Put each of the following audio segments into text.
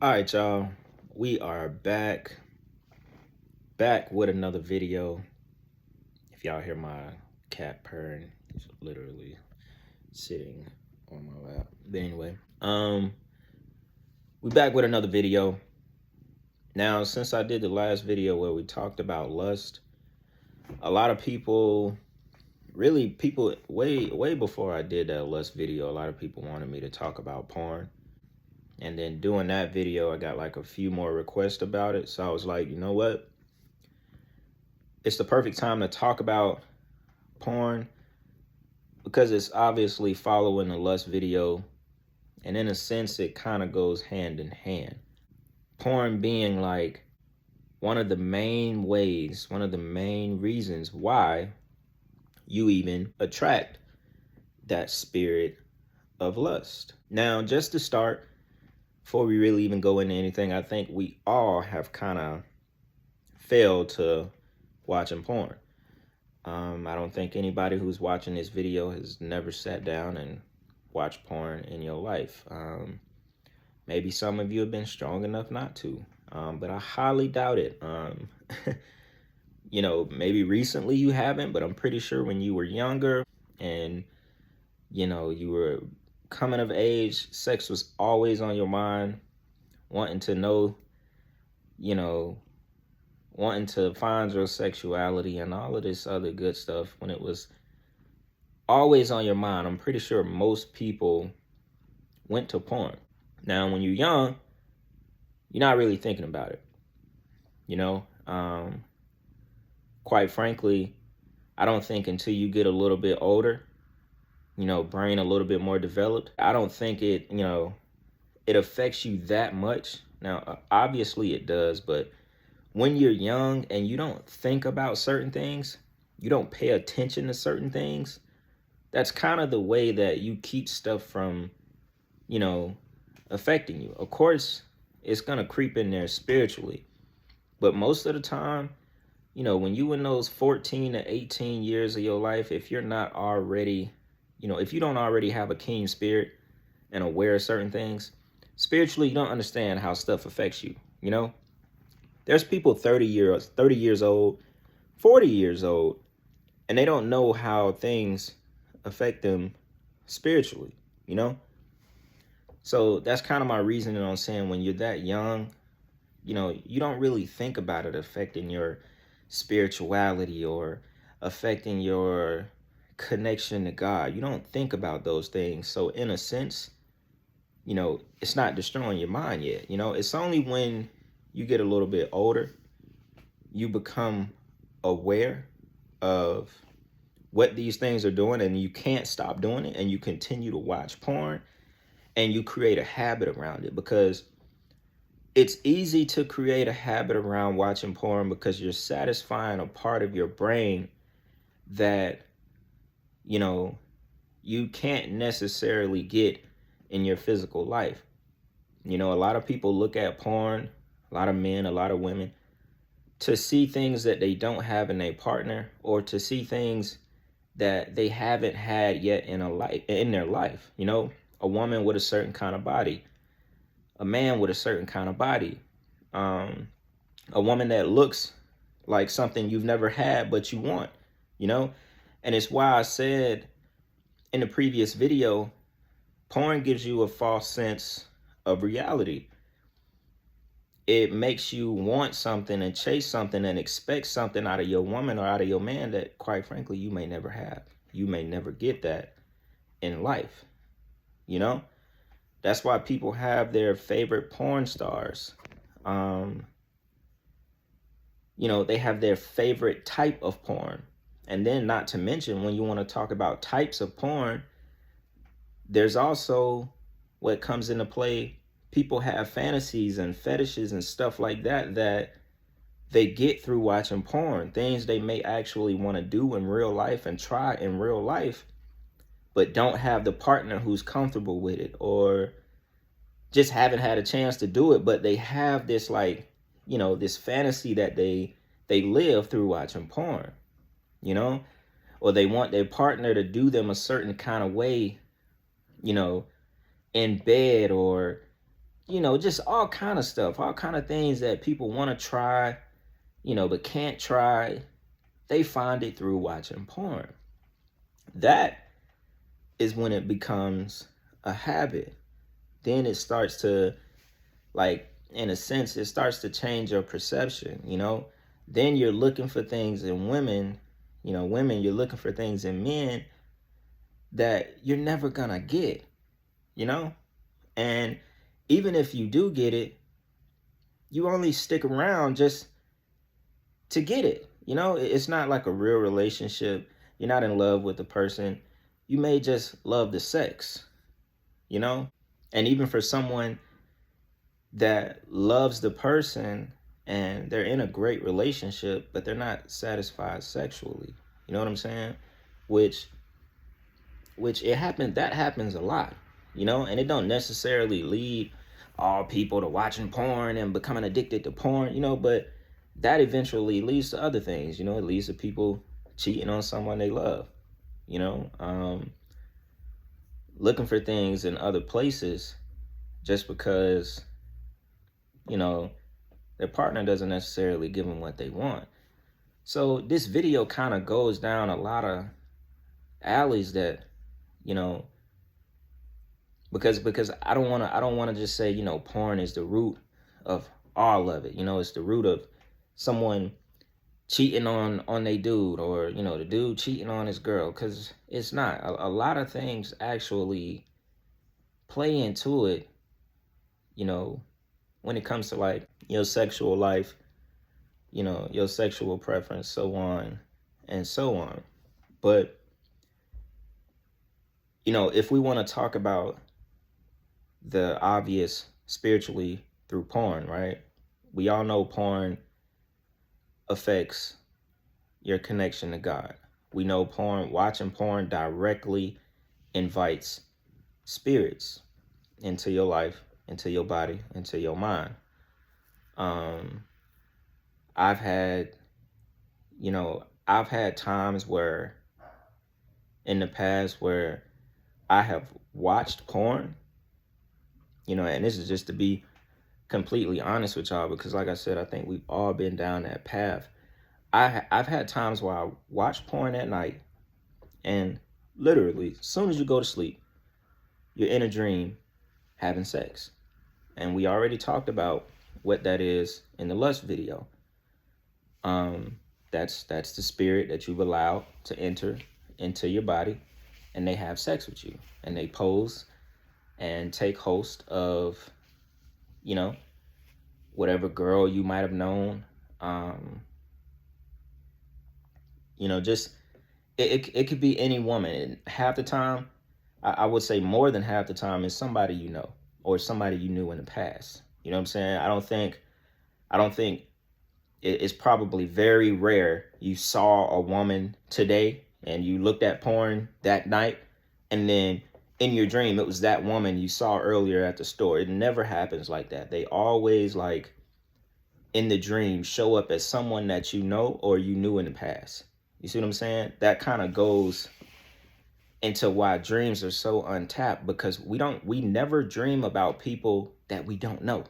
All right, y'all. We are back with another video. If y'all hear my cat purring, he's literally sitting on my lap. But anyway, we back with another video. Now, since I did the last video where we talked about lust, a lot of people, way before I did that lust video, a lot of people wanted me to talk about porn. And then doing that video, I got like a few more requests about it. So I was like, you know what? It's the perfect time to talk about porn because it's obviously following the lust video. And in a sense, it kind of goes hand in hand. Porn being like one of the main reasons why you even attract that spirit of lust. Now, just to start, before we really even go into anything, I think we all have kind of failed to watching porn. I don't think anybody who's watching this video has never sat down and watched porn in your life. Maybe some of you have been strong enough not to, but I highly doubt it. Maybe recently you haven't, but I'm pretty sure when you were younger and, you were coming of age, sex was always on your mind, wanting to know, wanting to find your sexuality and all of this other good stuff. When it was always on your mind, I'm pretty sure most people went to porn. Now, when you're young, you're not really thinking about it. Quite frankly, I don't think until you get a little bit older, brain a little bit more developed, I don't think it affects you that much. Now, obviously it does, but when you're young and you don't think about certain things, you don't pay attention to certain things, that's kind of the way that you keep stuff from, affecting you. Of course, it's going to creep in there spiritually. But most of the time, when you in those 14 to 18 years of your life, if you're not already, if you don't already have a keen spirit and aware of certain things, spiritually, you don't understand how stuff affects you, There's people 30 years old, 40 years old, and they don't know how things affect them spiritually, So that's kind of my reasoning on saying when you're that young, you don't really think about it affecting your spirituality or affecting your connection to God. You don't think about those things. So in a sense, it's not destroying your mind yet. It's only when you get a little bit older, you become aware of what these things are doing and you can't stop doing it and you continue to watch porn and you create a habit around it, because it's easy to create a habit around watching porn because you're satisfying a part of your brain that, you can't necessarily get in your physical life. A lot of people look at porn, a lot of men, a lot of women, to see things that they don't have in a partner or to see things that they haven't had yet in their life. A woman with a certain kind of body, a man with a certain kind of body, a woman that looks like something you've never had but you want, And it's why I said in the previous video, porn gives you a false sense of reality. It makes you want something and chase something and expect something out of your woman or out of your man that, quite frankly, you may never have. You may never get that in life. That's why people have their favorite porn stars. They have their favorite type of porn. And then not to mention, when you want to talk about types of porn, there's also what comes into play. People have fantasies and fetishes and stuff like that they get through watching porn. Things they may actually want to do in real life and try in real life, but don't have the partner who's comfortable with it, or just haven't had a chance to do it, but they have this this fantasy that they live through watching porn, or they want their partner to do them a certain kind of way, in bed, or just all kind of stuff, all kind of things that people want to try, but can't try. They find it through watching porn. That is when it becomes a habit. Then it starts to, like, in a sense, it starts to change your perception, Then you're looking for things in women, you're looking for things in men that you're never gonna get, you know? And even if you do get it, you only stick around just to get it. It's not like a real relationship. You're not in love with the person. You may just love the sex, you know? And even for someone that loves the person and they're in a great relationship, but they're not satisfied sexually. You know what I'm saying? Which that happens a lot, and it don't necessarily lead all people to watching porn and becoming addicted to porn, but that eventually leads to other things, it leads to people cheating on someone they love, looking for things in other places just because, their partner doesn't necessarily give them what they want. So this video kind of goes down a lot of alleys that, because I don't want to just say, porn is the root of all of it. It's the root of someone cheating on they dude, or the dude cheating on his girl, because it's not. A lot of things actually play into it, when it comes to like your sexual life, your sexual preference, so on and so on. But if we want to talk about the obvious spiritually through porn, right? We all know porn affects your connection to God. We know watching porn directly invites spirits into your life, into your body, into your mind. I've had times where in the past where I have watched porn, and this is just to be completely honest with y'all, because like I said, I think we've all been down that path. I've had times where I watch porn at night, and literally, as soon as you go to sleep, you're in a dream having sex. And we already talked about what that is in the lust video. That's the spirit that you've allowed to enter into your body, and they have sex with you, and they pose and take host of, whatever girl you might have known. Just it could be any woman. And half the time, I would say more than half the time, is somebody you know, or somebody you knew in the past. You know what I'm saying? I don't think it's probably very rare you saw a woman today and you looked at porn that night, and then in your dream it was that woman you saw earlier at the store. It never happens like that. They always, like, in the dream show up as someone that you know or you knew in the past. You see what I'm saying? That kind of goes into why dreams are so untapped, because we never dream about people that we don't know.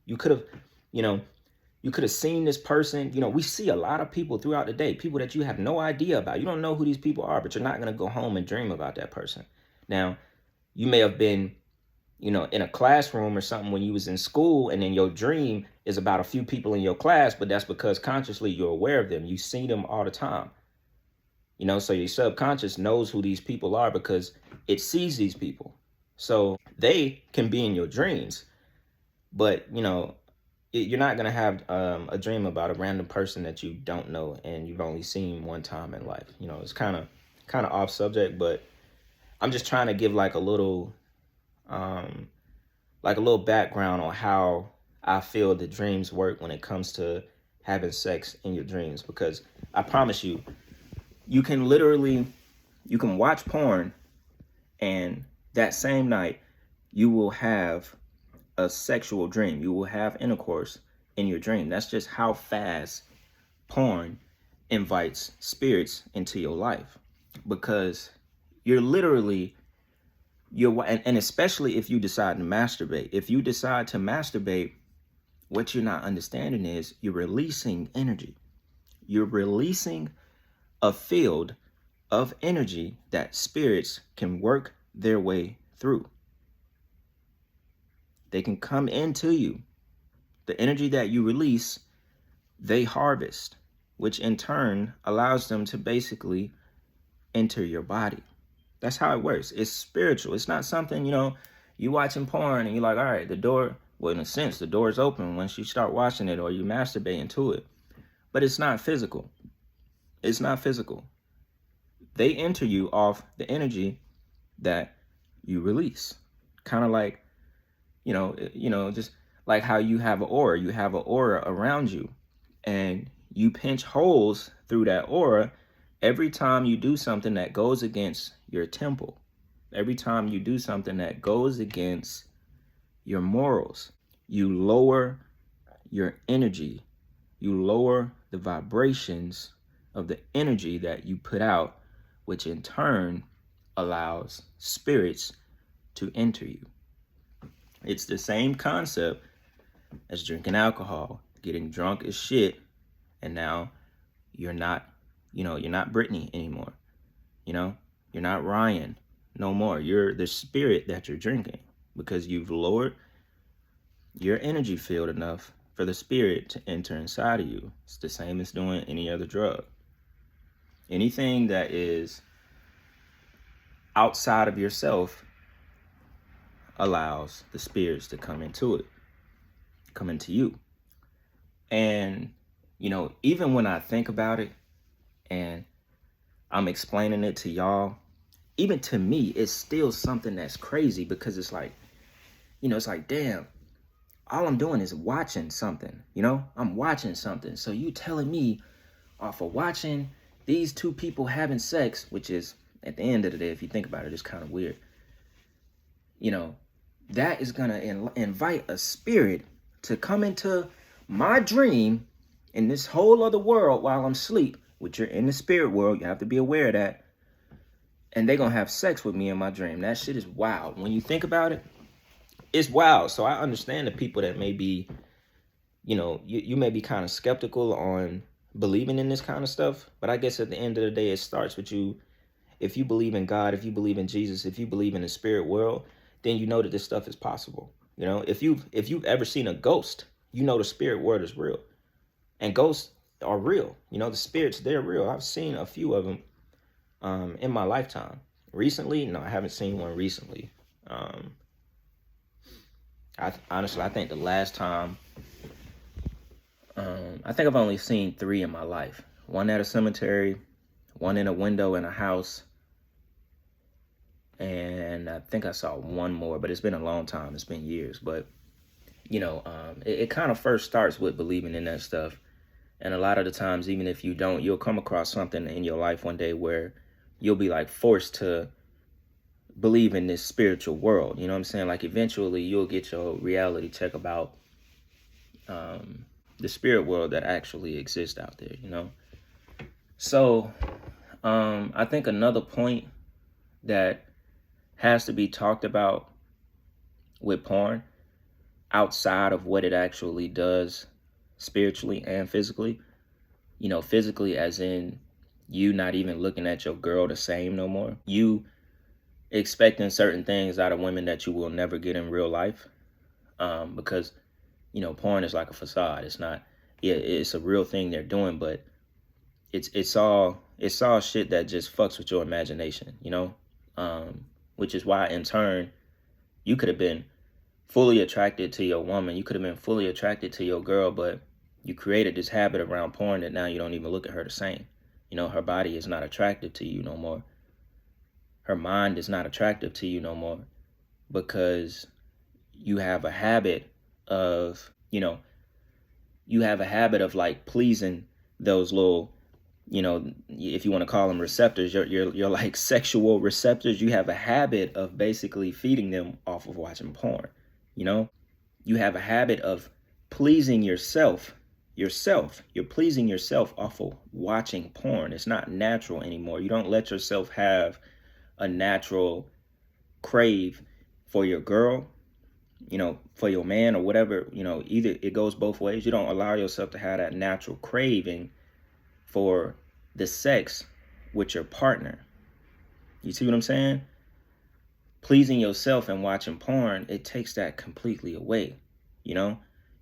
You could have seen this person. We see a lot of people throughout the day, people that you have no idea about. You don't know who these people are, but you're not going to go home and dream about that person. Now, you may have been, in a classroom or something when you was in school, and then your dream is about a few people in your class, but that's because consciously you're aware of them. You see them all the time. So your subconscious knows who these people are because it sees these people. So they can be in your dreams, but, you're not going to have a dream about a random person that you don't know and you've only seen one time in life. It's kind of off subject, but I'm just trying to give like a little background on how I feel the dreams work when it comes to having sex in your dreams, because I promise you, you can watch porn, and that same night you will have a sexual dream. You will have intercourse in your dream. That's just how fast porn invites spirits into your life, because you're literally And especially if you decide to masturbate. If you decide to masturbate, what you're not understanding is you're releasing energy. You're releasing a field of energy that spirits can work their way through. They can come into you. The energy that you release, they harvest, which in turn allows them to basically enter your body. That's how it works. It's spiritual. It's not something, you watching porn and you're like, all right, the door, well, in a sense, the door is open once you start watching it or you masturbate into it. But it's not physical. It's not physical. They enter you off the energy that you release. Kind of like, just like how you have an aura. You have an aura around you and you pinch holes through that aura every time you do something that goes against your temple. Every time you do something that goes against your morals, you lower your energy. You lower the vibrations of the energy that you put out, which in turn allows spirits to enter you. It's the same concept as drinking alcohol, getting drunk as shit, and now you're not Britney anymore. You're not Ryan no more. You're the spirit that you're drinking because you've lowered your energy field enough for the spirit to enter inside of you. It's the same as doing any other drug. Anything that is outside of yourself allows the spirits to come into you. And, even when I think about it and I'm explaining it to y'all, even to me, it's still something that's crazy because it's like, it's like, damn, all I'm doing is watching something, I'm watching something. So you telling me off of watching these two people having sex, which is at the end of the day, if you think about it, it's kind of weird. That is going to invite a spirit to come into my dream in this whole other world while I'm asleep, which you're in the spirit world. You have to be aware of that. And they're going to have sex with me in my dream. That shit is wild. When you think about it, it's wild. So I understand the people that may be, you may be kind of skeptical on believing in this kind of stuff. But I guess at the end of the day, it starts with you. If you believe in God, if you believe in Jesus, if you believe in the spirit world, then you know that this stuff is possible. If you've ever seen a ghost, the spirit world is real. And ghosts are real. The spirits, they're real. I've seen a few of them in my lifetime. Recently, no, I haven't seen one recently. I think the last time, I think I've only seen 3 in my life. One at a cemetery, one in a window in a house, and I think I saw one more, but it's been a long time. It's been years, but it kind of first starts with believing in that stuff. And a lot of the times, even if you don't, you'll come across something in your life one day where you'll be like forced to believe in this spiritual world. You know what I'm saying? Like eventually you'll get your reality check about the spirit world that actually exists out there, So I think another point that has to be talked about with porn outside of what it actually does spiritually and physically, physically as in you not even looking at your girl the same no more. You expecting certain things out of women that you will never get in real life. Because, porn is like a facade. It's not, it's a real thing they're doing, but it's all shit that just fucks with your imagination, which is why in turn you could have been fully attracted to your woman. You could have been fully attracted to your girl, but you created this habit around porn that now you don't even look at her the same. Her body is not attractive to you no more. Her mind is not attractive to you no more because you have a habit of, like pleasing those little, if you want to call them receptors, your like sexual receptors. You have a habit of basically feeding them off of watching porn. You have a habit of pleasing yourself. You're pleasing yourself off of watching porn. It's not natural anymore. You don't let yourself have a natural crave for your girl, for your man or whatever, either it goes both ways. You don't allow yourself to have that natural craving for the sex with your partner. You see what I'm saying? Pleasing yourself and watching porn, it takes that completely away. You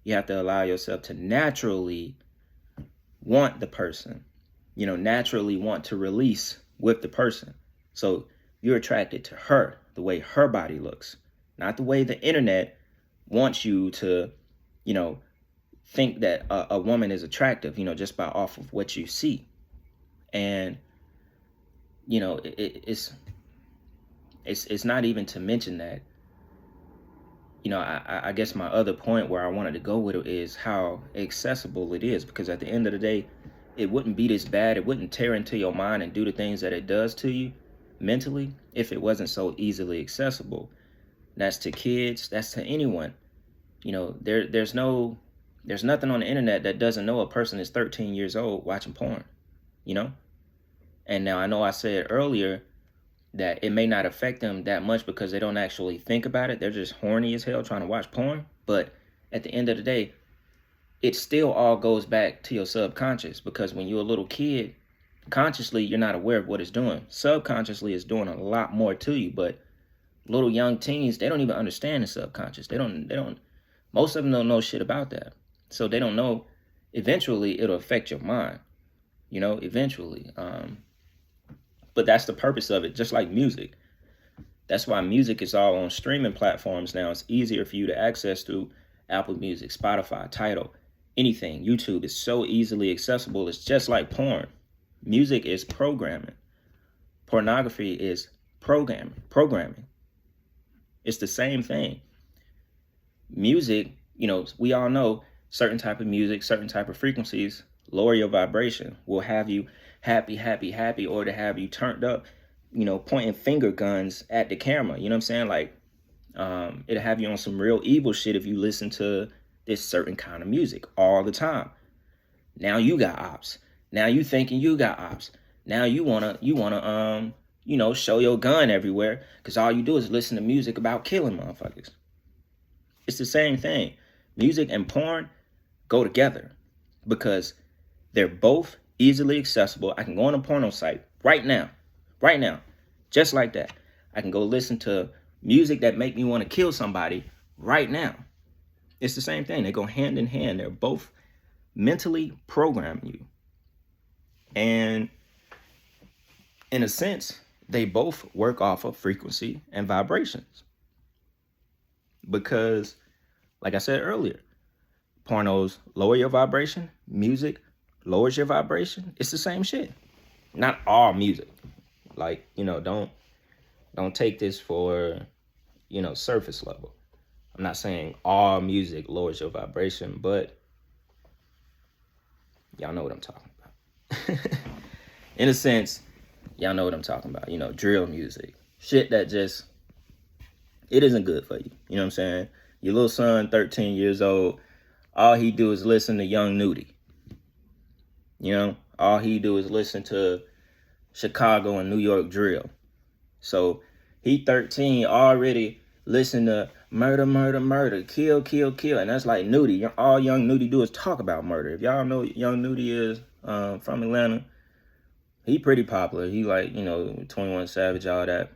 have to allow yourself to naturally want the person, naturally want to release with the person. So you're attracted to her, the way her body looks, not the way the internet wants you to, think that a woman is attractive, just by off of what you see. And, it's not even to mention that, I guess my other point where I wanted to go with it is how accessible it is, because at the end of the day, it wouldn't be this bad. It wouldn't tear into your mind and do the things that it does to you mentally if it wasn't so easily accessible. That's to kids. That's to anyone. There's nothing on the internet that doesn't know a person is 13 years old watching porn, And now I know I said earlier that it may not affect them that much because they don't actually think about it. They're just horny as hell trying to watch porn. But at the end of the day, it still all goes back to your subconscious, because when you're a little kid, consciously, you're not aware of what it's doing. Subconsciously, it's doing a lot more to you. But little young teens, they don't even understand the subconscious. Most of them don't know shit about that. So they don't know. Eventually, it'll affect your mind, eventually. But that's the purpose of it, just like music. That's why music is all on streaming platforms now. It's easier for you to access through Apple Music, Spotify, Tidal, anything. YouTube is so easily accessible. It's just like porn. Music is programming. Pornography is programming. It's the same thing. Music, we all know certain type of music, certain type of frequencies lower your vibration, will have you happy, or to have you turned up, pointing finger guns at the camera. You know what I'm saying? Like, it'll have you on some real evil shit if you listen to this certain kind of music all the time. Now you got ops. Now you thinking you got ops. Now you wanna show your gun everywhere because all you do is listen to music about killing motherfuckers. It's the same thing. Music and porn go together because they're both easily accessible. I can go on a porno site right now, just like that. I can go listen to music that make me want to kill somebody right now. It's the same thing. They go hand in hand. They're both mentally programming you. And in a sense, they both work off of frequency and vibrations. Because, like I said earlier, pornos lower your vibration, music lowers your vibration. It's the same shit. Not all music. Like, don't take this for, surface level. I'm not saying all music lowers your vibration, but y'all know what I'm talking about. In a sense, y'all know what I'm talking about. Drill music. Shit that just, it isn't good for you. You know what I'm saying? Your little son, 13 years old, all he do is listen to Young Nudie. All he do is listen to Chicago and New York drill. So he 13 already listen to murder, kill. And that's like Nudie. All Young Nudie do is talk about murder. If y'all know Young Nudie is from Atlanta, he pretty popular. He like, 21 Savage, all that.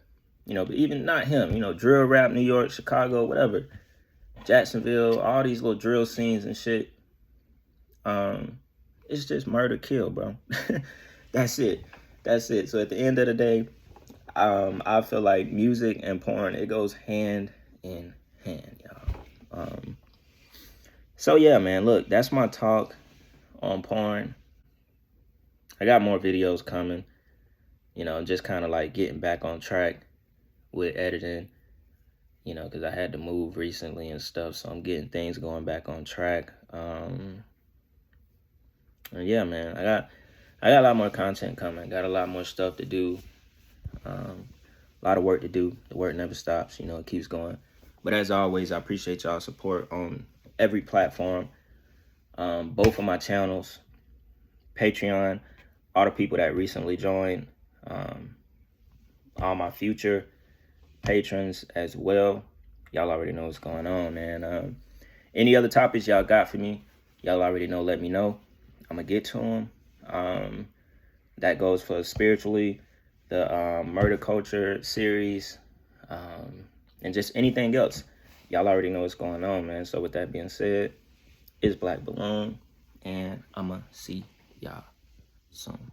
But even not him, drill rap, New York, Chicago, whatever. Jacksonville, all these little drill scenes and shit. It's just murder, kill, bro. That's it. So at the end of the day, I feel like music and porn, it goes hand in hand, y'all. So yeah, man, look, that's my talk on porn. I got more videos coming, just kind of like getting back on track with editing, because I had to move recently and stuff, so I'm getting things going back on track. And yeah, man, I got a lot more content coming. Got a lot more stuff to do. A lot of work to do. The work never stops. It keeps going. But as always, I appreciate y'all's support on every platform. Both of my channels, Patreon, all the people that recently joined, all my future patrons as well. Y'all already know what's going on, man. Any other topics y'all got for me, y'all already know, let me know. I'm going to get to them. That goes for spiritually, the murder culture series, and just anything else. Y'all already know what's going on, man. So with that being said, it's Black Balloon, and I'm going to see y'all soon.